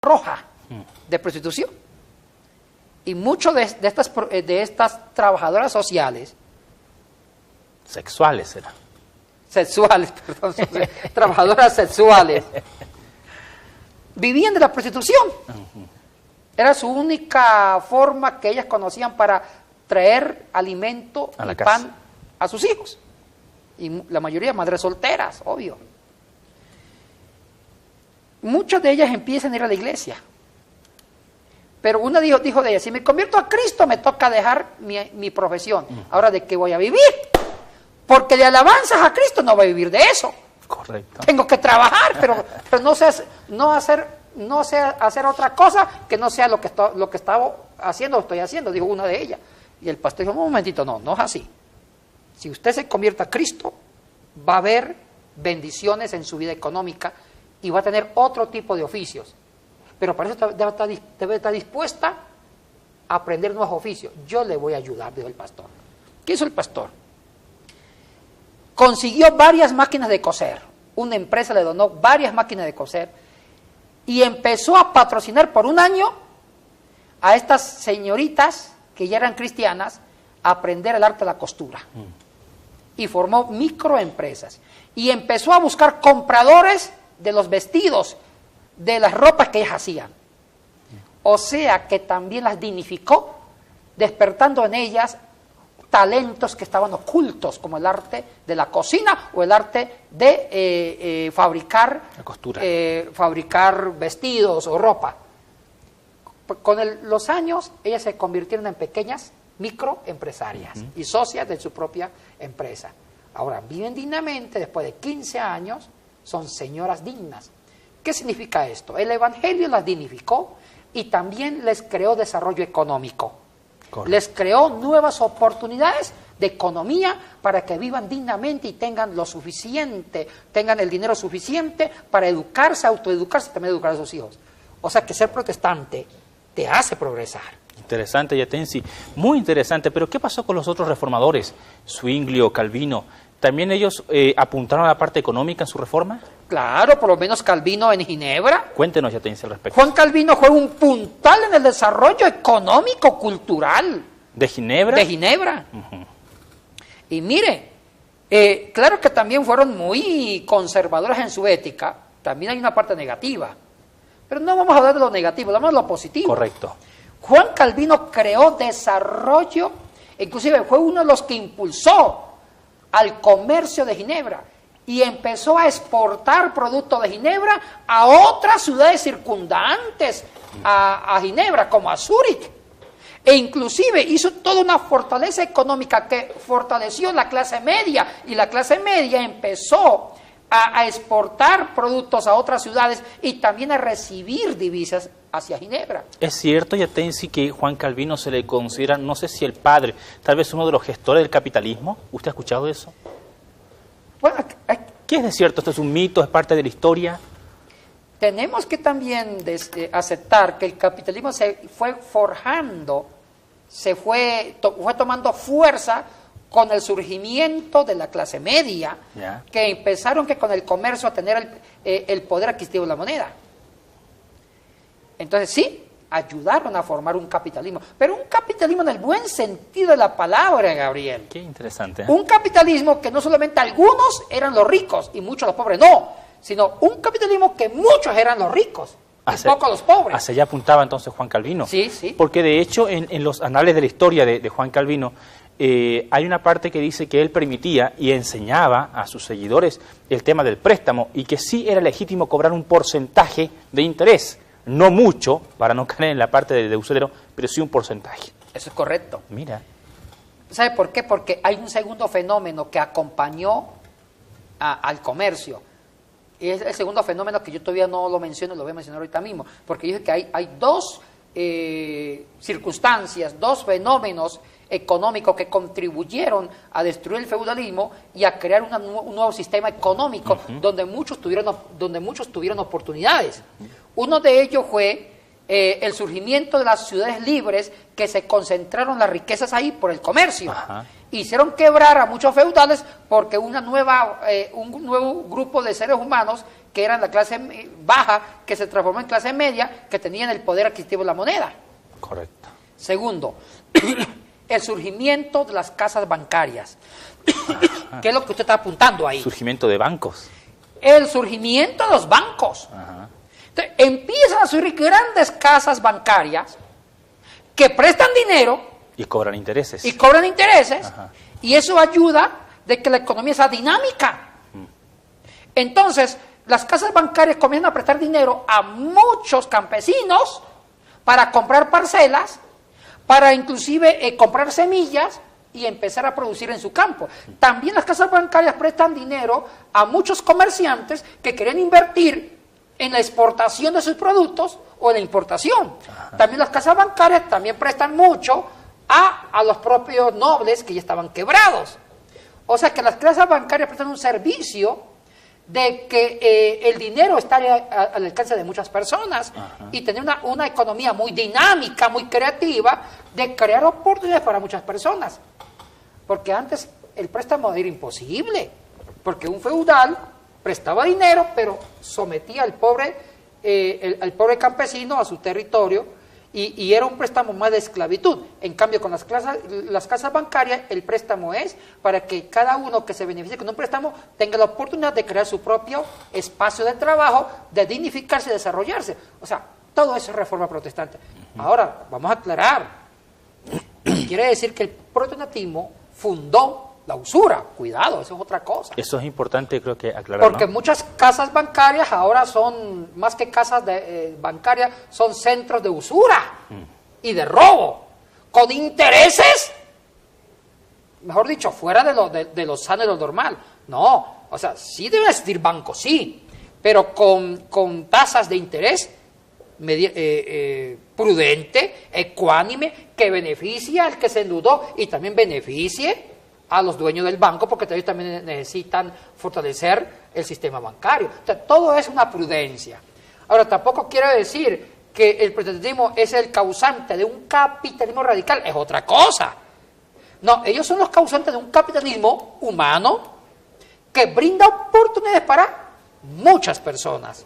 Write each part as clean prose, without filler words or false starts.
roja de prostitución. Y muchos de estas trabajadoras sociales, sexuales era. Sexuales, perdón, trabajadoras sexuales, vivían de la prostitución. Era su única forma que ellas conocían para traer alimento y pan a sus hijos. Y la mayoría madres solteras, obvio. Muchas de ellas empiezan a ir a la iglesia. Pero una dijo de ella, si me convierto a Cristo me toca dejar mi profesión. Ahora, ¿de qué voy a vivir? Porque de alabanzas a Cristo no voy a vivir de eso. Correcto. Tengo que trabajar, pero no sé hacer otra cosa que no sea lo que estaba haciendo o estoy haciendo, dijo una de ellas. Y el pastor dijo, un momentito, no es así. Si usted se convierte a Cristo, va a haber bendiciones en su vida económica y va a tener otro tipo de oficios. Pero para eso debe estar dispuesta a aprender nuevos oficios. Yo le voy a ayudar, dijo el pastor. ¿Qué hizo el pastor? Consiguió varias máquinas de coser. Una empresa le donó varias máquinas de coser y empezó a patrocinar por un año a estas señoritas que ya eran cristianas a aprender el arte de la costura. Y formó microempresas. Y empezó a buscar compradores de los vestidos, de las ropas que ellas hacían. O sea que también las dignificó, despertando en ellas talentos que estaban ocultos, como el arte de la cocina o el arte de fabricar, la costura. Fabricar vestidos o ropa. Con los años, ellas se convirtieron en pequeñas microempresarias y socias de su propia empresa. Ahora, viven dignamente, después de 15 años, son señoras dignas. ¿Qué significa esto? El Evangelio las dignificó y también les creó desarrollo económico. Correcto. Les creó nuevas oportunidades de economía para que vivan dignamente y tengan lo suficiente, tengan el dinero suficiente para educarse, autoeducarse y también educar a sus hijos. O sea que ser protestante te hace progresar. Interesante, Yatensi, muy interesante. Pero ¿qué pasó con los otros reformadores? Zwinglio, Calvino, ¿también ellos apuntaron a la parte económica en su reforma? Claro, por lo menos Calvino en Ginebra. Cuéntenos, Yatensi, al respecto. Juan Calvino fue un puntal en el desarrollo económico, cultural. ¿De Ginebra? De Ginebra. Y mire, claro que también fueron muy conservadores en su ética. También hay una parte negativa. Pero no vamos a hablar de lo negativo, vamos a hablar de lo positivo. Correcto. Juan Calvino creó desarrollo, inclusive fue uno de los que impulsó al comercio de Ginebra y empezó a exportar productos de Ginebra a otras ciudades circundantes a Ginebra, como a Zúrich. E inclusive hizo toda una fortaleza económica que fortaleció la clase media, y la clase media empezó a exportar productos a otras ciudades y también a recibir divisas hacia Ginebra. Es cierto, Yatensi, que Juan Calvino se le considera, no sé si el padre, tal vez uno de los gestores del capitalismo. ¿Usted ha escuchado eso? Bueno, ¿qué es de cierto? ¿Esto es un mito? ¿Es parte de la historia? Tenemos que también aceptar que el capitalismo se fue forjando, fue tomando fuerza con el surgimiento de la clase media, que empezaron con el comercio a tener el poder adquisitivo de la moneda. Entonces sí, ayudaron a formar un capitalismo, pero un capitalismo en el buen sentido de la palabra, Gabriel. Qué interesante. Un capitalismo que no solamente algunos eran los ricos y muchos los pobres, no, sino un capitalismo que muchos eran los ricos y pocos los pobres. Hacia allá apuntaba entonces Juan Calvino. Sí, sí. Porque de hecho en los anales de la historia de Juan Calvino hay una parte que dice que él permitía y enseñaba a sus seguidores el tema del préstamo y que sí era legítimo cobrar un porcentaje de interés. No mucho, para no caer en la parte de usurero, pero sí un porcentaje. Eso es correcto. Mira. ¿Sabe por qué? Porque hay un segundo fenómeno que acompañó al comercio. Y es el segundo fenómeno que yo todavía no lo menciono, lo voy a mencionar ahorita mismo. Porque yo dije que hay dos circunstancias, dos fenómenos económicos que contribuyeron a destruir el feudalismo y a crear un nuevo sistema económico donde muchos tuvieron oportunidades. Uno de ellos fue el surgimiento de las ciudades libres, que se concentraron las riquezas ahí por el comercio. Hicieron quebrar a muchos feudales porque un nuevo grupo de seres humanos que eran la clase baja, que se transformó en clase media, que tenían el poder adquisitivo de la moneda. Correcto. Segundo, el surgimiento de las casas bancarias, que es lo que usted está apuntando ahí. Surgimiento de bancos. El surgimiento de los bancos. Ajá. Entonces, empiezan a surgir grandes casas bancarias que prestan dinero Y cobran intereses. y cobran intereses, Ajá. y eso ayuda de que la economía sea dinámica. Entonces, las casas bancarias comienzan a prestar dinero a muchos campesinos para comprar parcelas, para inclusive comprar semillas y empezar a producir en su campo. También las casas bancarias prestan dinero a muchos comerciantes que quieren invertir en la exportación de sus productos o en la importación. Ajá. También las casas bancarias también prestan mucho a los propios nobles que ya estaban quebrados. O sea que las casas bancarias prestan un servicio de que el dinero está al alcance de muchas personas. Ajá. Y tener una economía muy dinámica, muy creativa, de crear oportunidades para muchas personas. Porque antes el préstamo era imposible, porque un feudal prestaba dinero, pero sometía al pobre campesino a su territorio, y era un préstamo más de esclavitud. En cambio, con las casas bancarias, el préstamo es para que cada uno que se beneficie con un préstamo tenga la oportunidad de crear su propio espacio de trabajo, de dignificarse y desarrollarse. O sea, todo eso es reforma protestante. Ahora, vamos a aclarar. Quiere decir que el protestantismo fundó la usura. Cuidado, eso es otra cosa. Eso es importante, creo que aclarar. Porque muchas casas bancarias ahora son, más que casas bancarias, son centros de usura y de robo, con intereses, mejor dicho, fuera de lo sano y lo normal. No, o sea, sí deben existir bancos, sí, pero con tasas de interés prudente, ecuánime, que beneficie al que se endeudó y también beneficie a los dueños del banco, porque ellos también necesitan fortalecer el sistema bancario. O sea, todo es una prudencia. Ahora, tampoco quiero decir que el protestantismo es el causante de un capitalismo radical, es otra cosa. No, ellos son los causantes de un capitalismo humano que brinda oportunidades para muchas personas.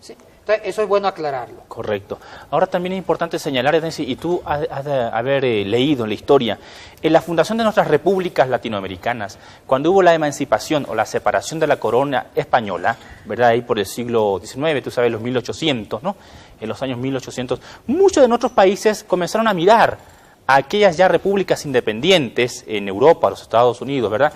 ¿Sí? Entonces, eso es bueno aclararlo. Correcto. Ahora también es importante señalar, Ednesi, y tú has de haber leído en la historia, en la fundación de nuestras repúblicas latinoamericanas, cuando hubo la emancipación o la separación de la corona española, ¿verdad? Ahí por el siglo XIX, tú sabes, los 1800, ¿no? En los años 1800, muchos de nuestros países comenzaron a mirar a aquellas ya repúblicas independientes en Europa, los Estados Unidos, ¿verdad?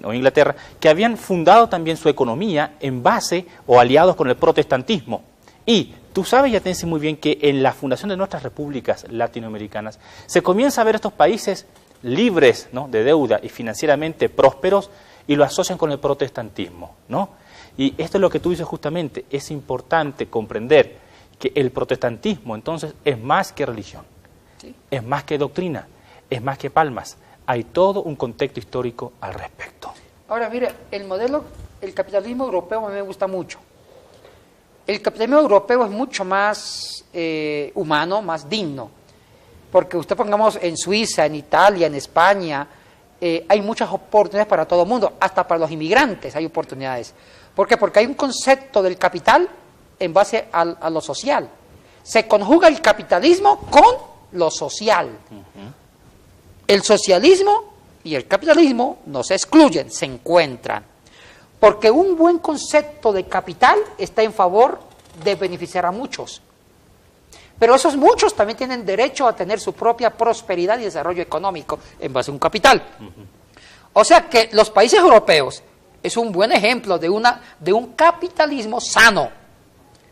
O Inglaterra, que habían fundado también su economía en base o aliados con el protestantismo. Y tú sabes, Yatensi, muy bien que en la fundación de nuestras repúblicas latinoamericanas se comienza a ver estos países libres, ¿no?, de deuda y financieramente prósperos, y lo asocian con el protestantismo, ¿no? Y esto es lo que tú dices justamente, es importante comprender que el protestantismo entonces es más que religión, ¿sí?, es más que doctrina, es más que palmas. Hay todo un contexto histórico al respecto. Ahora, mire, el capitalismo europeo a mí me gusta mucho. El capitalismo europeo es mucho más humano, más digno. Porque usted, pongamos, en Suiza, en Italia, en España, hay muchas oportunidades para todo el mundo, hasta para los inmigrantes hay oportunidades. ¿Por qué? Porque hay un concepto del capital en base a lo social. Se conjuga el capitalismo con lo social. El socialismo y el capitalismo no se excluyen, se encuentran. Porque un buen concepto de capital está en favor de beneficiar a muchos. Pero esos muchos también tienen derecho a tener su propia prosperidad y desarrollo económico en base a un capital. O sea que los países europeos es un buen ejemplo de un capitalismo sano,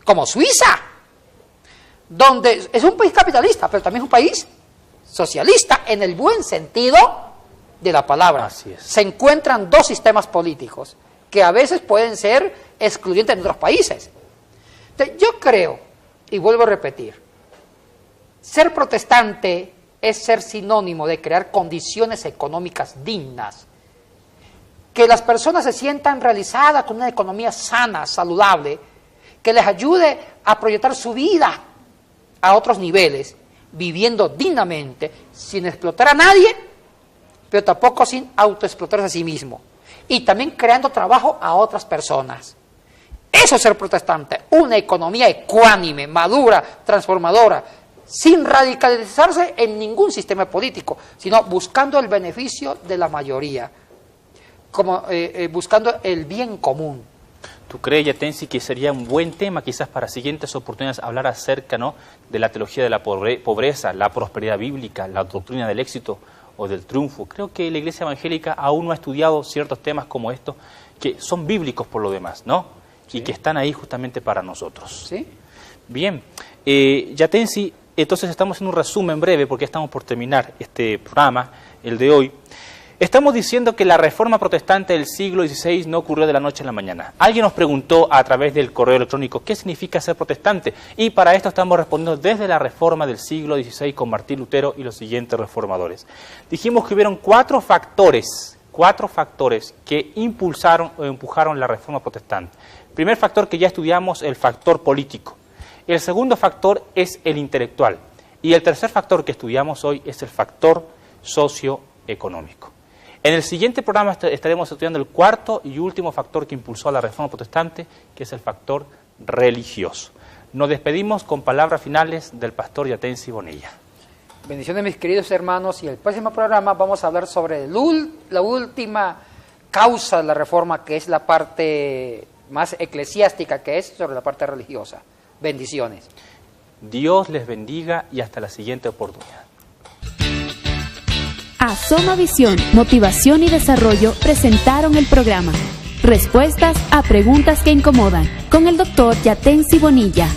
como Suiza, donde es un país capitalista, pero también es un país socialista en el buen sentido de la palabra. Así es. Se encuentran dos sistemas políticos que a veces pueden ser excluyentes en otros países. Entonces, yo creo, y vuelvo a repetir, ser protestante es ser sinónimo de crear condiciones económicas dignas, que las personas se sientan realizadas con una economía sana, saludable, que les ayude a proyectar su vida a otros niveles, viviendo dignamente, sin explotar a nadie, pero tampoco sin autoexplotarse a sí mismo, y también creando trabajo a otras personas. Eso es ser protestante, una economía ecuánime, madura, transformadora, sin radicalizarse en ningún sistema político, sino buscando el beneficio de la mayoría, como buscando el bien común. ¿Tú crees, Yatensi, que sería un buen tema quizás para siguientes oportunidades hablar acerca, ¿no?, de la teología de la pobreza, la prosperidad bíblica, la doctrina del éxito o del triunfo? Creo que la Iglesia evangélica aún no ha estudiado ciertos temas como estos, que son bíblicos por lo demás, ¿no? Sí. Y que están ahí justamente para nosotros. Sí. Bien, Yatensi, entonces estamos haciendo un resumen breve porque estamos por terminar este programa, el de hoy. Estamos diciendo que la reforma protestante del siglo XVI no ocurrió de la noche a la mañana. Alguien nos preguntó a través del correo electrónico qué significa ser protestante, y para esto estamos respondiendo desde la reforma del siglo XVI con Martín Lutero y los siguientes reformadores. Dijimos que hubieron cuatro factores que impulsaron o empujaron la reforma protestante. El primer factor que ya estudiamos, el factor político. El segundo factor es el intelectual. Y el tercer factor que estudiamos hoy es el factor socioeconómico. En el siguiente programa estaremos estudiando el cuarto y último factor que impulsó a la reforma protestante, que es el factor religioso. Nos despedimos con palabras finales del pastor Yatensi Bonilla. Bendiciones, mis queridos hermanos, y el próximo programa vamos a hablar sobre la última causa de la reforma, que es la parte más eclesiástica, que es sobre la parte religiosa. Bendiciones. Dios les bendiga y hasta la siguiente oportunidad. Asoma Visión, Motivación y Desarrollo presentaron el programa Respuestas a Preguntas que Incomodan con el Dr. Yatensi Bonilla.